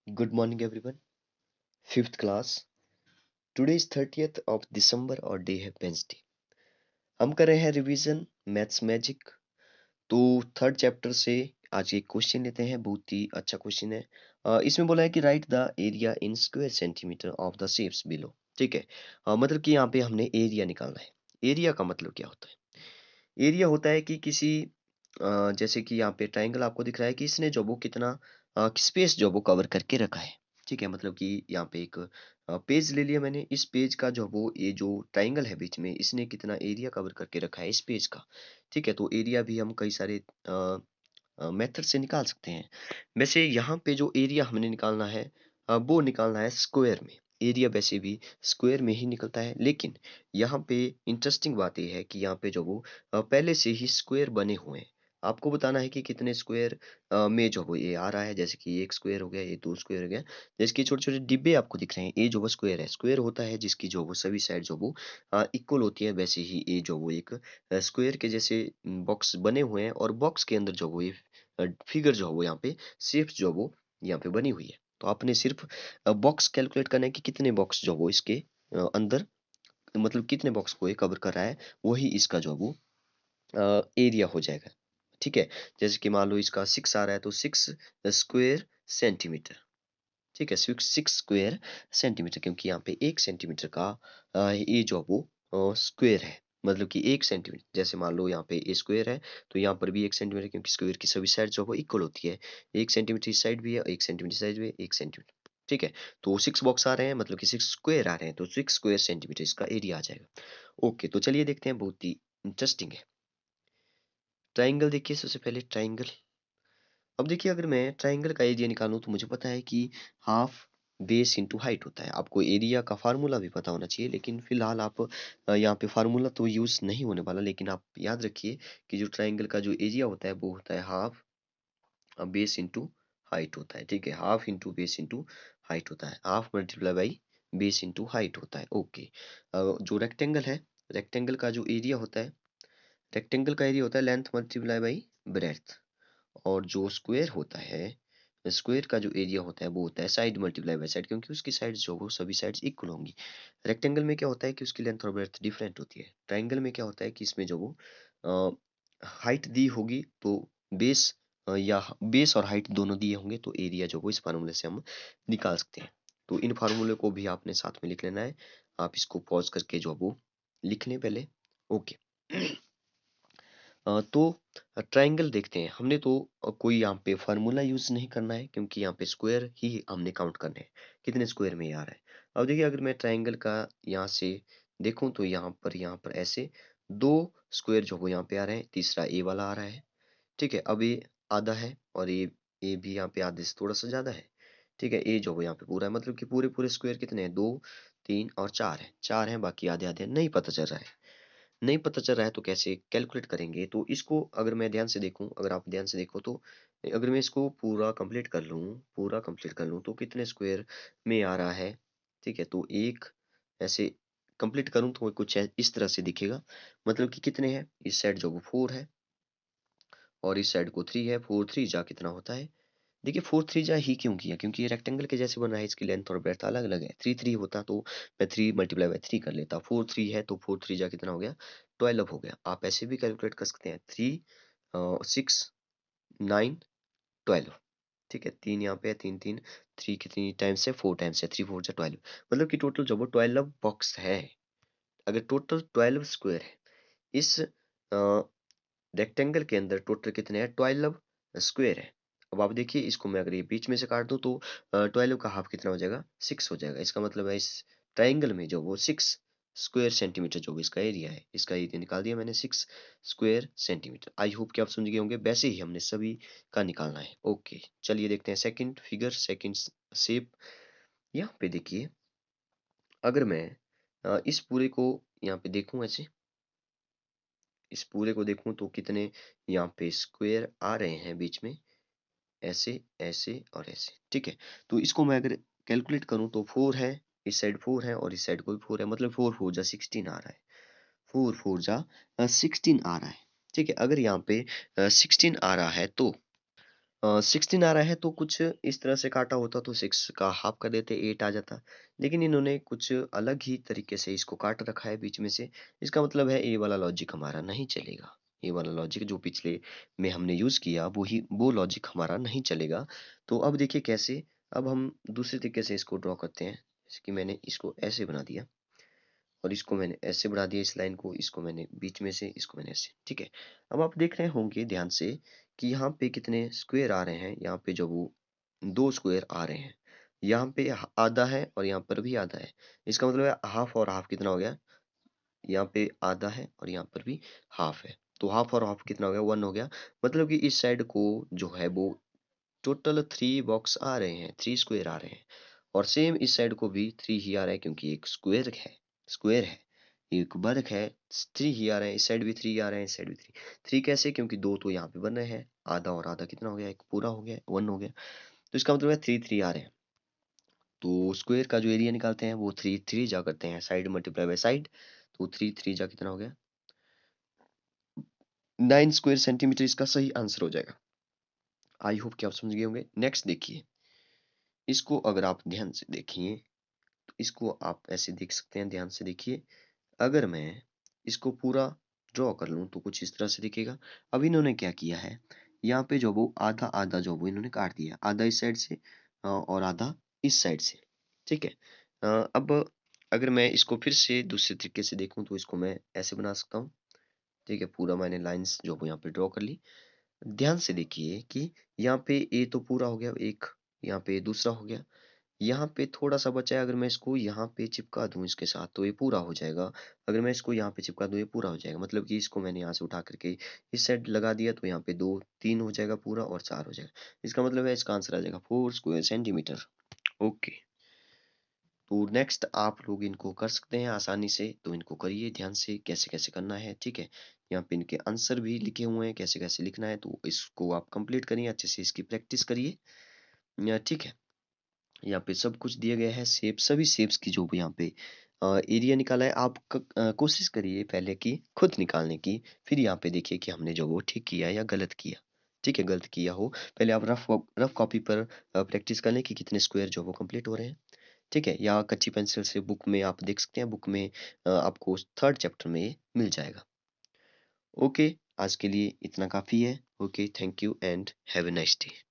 Good morning, everyone. Fifth class. Today is 30th of December और day है Wednesday. हम कर रहे हैं रिवीजन मैथ्स मैजिक. तो थर्ड चैप्टर से आज एक क्वेश्चन लेते हैं. बहुत ही अच्छा क्वेश्चन है. इसमें बोला है कि right the area in square centimetre of the shapes below. ठीक है. मतलब कि यहाँ पे हमने एरिया निकालना है. एरिया का मतलब क्या होता है? एरिया होता है कि किसी जैसे कि यहाँ पे ट्रायंगल आपको दिख रहा है कि इसने जो वो कितना स्पेस जो वो कवर करके रखा है. ठीक है. मतलब कि यहाँ पे एक पेज ले लिया मैंने. इस पेज का जो वो ये जो ट्रायंगल है बीच में इसने कितना एरिया कवर करके रखा है इस पेज का. ठीक है. तो एरिया भी हम कई सारे मेथड से निकाल सकते हैं. वैसे यहाँ पे जो एरिया हमने निकालना है वो निकालना है स्क्वायर में. एरिया वैसे भी स्क्वायर में ही निकलता है, लेकिन यहाँ पे इंटरेस्टिंग बात ये है कि यहाँ पे जो वो पहले से ही स्क्वायर बने हुए हैं. आपको बताना है कि कितने स्क्वायर में जो वो ये आ रहा है. जैसे कि एक स्क्वायर हो गया, ये दो स्क्वायर हो गया. जैसे कि छोटे छोटे डिब्बे आपको दिख रहे हैं, ये जो वो स्क्वायर है. स्क्वायर होता है जिसकी जो वो सभी साइड जो वो इक्वल होती है. वैसे ही ये जो वो एक स्क्वायर के जैसे बॉक्स बने हुए हैं और बॉक्स के अंदर जो वो ये फिगर जो है वो यहाँ पे शेप्स जो वो यहाँ पे बनी हुई है. तो आपने सिर्फ बॉक्स कैलकुलेट करना है कि कितने बॉक्स जो वो इसके अंदर, मतलब कितने बॉक्स को ये कवर कर रहा है. वही इसका जो वो एरिया हो जाएगा. ठीक है. जैसे कि मान लो इसका 6 आ रहा है तो 6 स्क्वायर सेंटीमीटर. ठीक है. 6 स्क्वायर सेंटीमीटर, क्योंकि यहाँ पे 1 सेंटीमीटर का ये जो वो स्क्वायर है. मतलब कि 1 सेंटीमीटर, जैसे मान लो यहाँ पे ए स्क्वायर है तो यहाँ पर भी 1 सेंटीमीटर, क्योंकि स्क्वायर की सभी साइड जो वो इक्वल होती है. 1 सेंटीमीटर इस साइड भी है, 1 सेंटीमीटर इस साइड भी है, 1 सेंटीमीटर. ठीक है. तो 6 बॉक्स आ रहे हैं, मतलब कि 6 स्क्वायर आ रहे हैं, तो 6 स्क्वायर सेंटीमीटर इसका एरिया आ जाएगा. ओके. तो चलिए देखते हैं. बहुत ही इंटरेस्टिंग है. ट्राइंगल देखिए. सबसे पहले ट्राइंगल. अब देखिए, अगर मैं ट्राइंगल का एरिया निकालूं तो मुझे पता है कि हाफ बेस इंटू हाइट होता है. आपको एरिया का फार्मूला भी पता होना चाहिए, लेकिन फिलहाल आप यहाँ पे फार्मूला तो यूज नहीं होने वाला. लेकिन आप याद रखिए कि जो ट्राइंगल का जो एरिया होता है वो होता है हाफ बेस इंटू हाइट होता है. ठीक है. Half into base into height होता है. Half multiply by base into height होता है. ओके. जो रेक्टेंगल है, रेक्टेंगल का जो एरिया होता है, रेक्टेंगल का एरिया होता है लेंथ मल्टीप्लाई बाई ब्रेड्थ. और जो स्क्वायर होता है, स्क्वायर का जो एरिया होता है वो होता है साइड मल्टीप्लाई बाय साइड, क्योंकि उसकी साइड जो वो सभी साइड्स इक्वल होंगी. रेक्टेंगल में क्या होता है कि उसकी लेंथ और ब्रेड्थ डिफरेंट होती है. ट्राइंगल में क्या होता है कि इसमें जो वो हाइट दी होगी तो बेस या बेस और हाइट दोनों दिए होंगे तो एरिया जो वो इस फार्मूले से हम निकाल सकते हैं. तो इन फार्मूले को भी आपने साथ में लिख लेना है. आप इसको पॉज करके जो वो लिख लें पहले. ओके. तो ट्रायंगल देखते हैं. हमने तो कोई यहाँ पे फार्मूला यूज नहीं करना है, क्योंकि यहाँ पे स्क्वायर ही हमने काउंट करने हैं कितने स्क्वायर में ये आ रहा है. अब देखिए, अगर मैं ट्रायंगल का यहाँ से देखूं तो यहाँ पर ऐसे दो स्क्वायर जो वो यहाँ पे आ रहे हैं. तीसरा ए वाला आ रहा है. ठीक है. अब ये आधा है और ये भी यहाँ पे आधे से थोड़ा सा ज्यादा है. ठीक है. ए जो वो यहाँ पे पूरा है, मतलब कि पूरे पूरे स्क्वायर कितने हैं? 2 3 और 4 है. 4 है, बाकी आधे आधे नहीं पता चल रहा है. नहीं पता चल रहा है तो कैसे कैलकुलेट करेंगे? तो इसको अगर मैं ध्यान से देखूं, अगर आप ध्यान से देखो तो अगर मैं इसको पूरा कंप्लीट कर लूं तो कितने स्क्वायर में आ रहा है. ठीक है. तो एक ऐसे कंप्लीट करूं तो कुछ इस तरह से दिखेगा. मतलब कि कितने हैं इस साइड जो वो 4 है और इस साइड को 3 है. 4 3 जा कितना होता है? देखिए, 4 3 जा ही क्यों किया? क्योंकि ये रेक्टेंगल के जैसे बना है, इसकी लेंथ और ब्रेड्थ अलग अलग है. 3 3 होता तो मैं 3 मल्टीप्लाई बाय 3 कर लेता. 4 3 है तो 4 3 जा कितना हो गया? 12 हो गया. आप ऐसे भी कैलकुलेट कर सकते हैं. 3 6 9 12. ठीक है. 3 यहाँ पे है, 3 3. 3 कितनी टाइम्स है? 4 टाइम्स है. 3 4 जा 12. मतलब कि टोटल जो वो 12 बॉक्स है. अगर टोटल 12 स्क्वायर है इस रेक्टेंगल के अंदर, टोटल कितने हैं? 12 स्क्वायर है. अब आप देखिए, इसको मैं अगर ये बीच में से काट दूं तो 12 का हाफ कितना हो जाएगा? 6 हो जाएगा. इसका मतलब है इस ट्राइंगल में जो वो 6 स्क्वायर सेंटीमीटर जो भी इसका एरिया है, इसका एरिया निकाल दिया मैंने 6 स्क्वायर सेंटीमीटर. आई होप कि आप समझ गए होंगे. वैसे ही हमने सभी का निकालना है. ओके. चलिए देखते हैं सेकंड फिगर, सेकंड शेप. यहाँ पे देखिए, अगर मैं इस पूरे को यहाँ पे देखूं ऐसे, इस पूरे को देखूं तो कितने यहाँ पे स्क्वायर आ रहे हैं बीच में, ऐसे ऐसे और ऐसे. ठीक है. तो इसको मैं अगर कैलकुलेट करूं तो 4 है, इस साइड 4 है और इस साइड को भी 4 है. मतलब 4 4 जा 16 आ रहा है. 4 4 जा 16 आ रहा है. ठीक है. अगर यहाँ पे 16 आ रहा है तो 16 आ रहा है तो कुछ इस तरह से काटा होता तो 6 का हाफ कर देते 8 आ जाता। लेकिन इन्होंने कुछ अलग ही तरीके से इसको काट रखा है बीच में से। इसका मतलब है ये वाला लॉजिक हमारा नहीं चलेगा। ये वाला लॉजिक जो पिछले में हमने यूज़ किया वो लॉजिक हमारा नहीं चलेगा। तो अब देखिए कैसे, अब हम दूसरे तरीके से इसको ड्रॉ करते हैं। जैसे कि मैंने इसको ऐसे बना दिया और इसको मैंने ऐसे बढ़ा दिया इस लाइन को, इसको मैंने बीच में से, इसको मैंने ऐसे, ठीक है। अब आप देख रहे होंगे ध्यान से कि यहाँ पे कितने स्क्वायर आ रहे हैं, यहाँ पे जो वो 2 स्क्वायर आ रहे हैं। यहाँ पे आधा है और यहाँ पर भी आधा है। इसका मतलब है हाफ और हाफ कितना हो गया? यहाँ पे आधा है और यहाँ पर भी हाफ है। तो हाफ और हाफ कितना हो गया? 1 हो गया। मतलब कि इस साइड को जो है वो टोटल 3 बॉक्स आ रहे हैं, 3 स्क्वायर आ रहे हैं। और सेम इस साइड को भी 3 ही आ रहा है क्योंकि एक स्क्वायर है, एक वर्ग है, 3 ही आ रहे हैं, इस साइड भी 3 आ रहे हैं, इस साइड भी 3। 3 कैसे? क्योंकि 2 तो यहाँ पे बन रहे हैं, आधा और आधा कितना हो गया? एक पूरा हो गया, 1 हो गया। तो इसका मतलब है 3 आ रहे हैं। तो स्क्वायर का जो एरिया निकालते हैं वो 3 जा करते हैं, साइड मल्टीप्लाई बाय साइड। तो 3 जा कितना हो गया? 9 स्क्वायर सेंटीमीटर इसका सही आंसर हो जाएगा। आई होप कि आप समझ गए होंगे। नेक्स्ट देखिए, इसको अगर आप ध्यान से देखिए, तो इसको आप ऐसे देख सकते हैं, ध्यान से देखिए। अगर मैं इसको पूरा ड्रॉ कर लूँ तो कुछ इस तरह से दिखेगा। अब इन्होंने क्या किया है, यहाँ पे जो वो आधा आधा जो वो इन्होंने काट दिया, आधा इस साइड से और आधा इस साइड से, ठीक है। अब अगर मैं इसको फिर से दूसरे तरीके से देखूँ तो इसको मैं ऐसे बना सकता हूँ, ठीक है। पूरा मैंने लाइंस जो वो यहाँ पे ड्रॉ कर ली। ध्यान से देखिए कि यहाँ पे ए तो पूरा हो गया एक, यहाँ पे दूसरा हो गया, यहाँ पे थोड़ा-सा बचा है। अगर मैं इसको यहाँ पे चिपका दूँ इसके साथ तो ये पूरा हो जाएगा। अगर मैं इसको यहाँ पे चिपका दूँ ये पूरा हो जाएगा। मतलब कि इसको मैंने यहाँ से उठा करके इस साइड लगा दिया तो यहाँ पे 2 3 हो जाएगा पूरा और 4 हो जाएगा। इसका मतलब है इसका आंसर आ जाएगा 4 स्क्वायर सेंटीमीटर। ओके। तो नेक्स्ट आप लोग इनको कर सकते हैं आसानी से, तो इनको करिए ध्यान से कैसे-कैसे करना है, ठीक है। यहाँ पे इनके आंसर भी लिखे हुए हैं कैसे-कैसे लिखना है, तो इसको आप कंप्लीट करिए, अच्छे से इसकी प्रैक्टिस करिए। ठीक है। यहाँ पे सब कुछ दिया गया है, शेप सभी शेप्स की जो भी यहाँ पे एरिया निकाला है। आप कोशिश करिए पहले कि खुद निकालने की, फिर यहाँ पे देखिए कि हमने जो वो ठीक किया या गलत किया। ठीक है, गलत किया हो पहले आप रफ कॉपी पर प्रैक्टिस कर लें कि कितने स्क्वायर जो वो कंप्लीट हो रहे हैं। ठीक है, या कच्ची पेंसिल से बुक में आप देख सकते हैं, बुक में आपको थर्ड चैप्टर में ये मिल जाएगा। ओके, आज के लिए इतना काफ़ी है। Okay, thank you and have a nice day.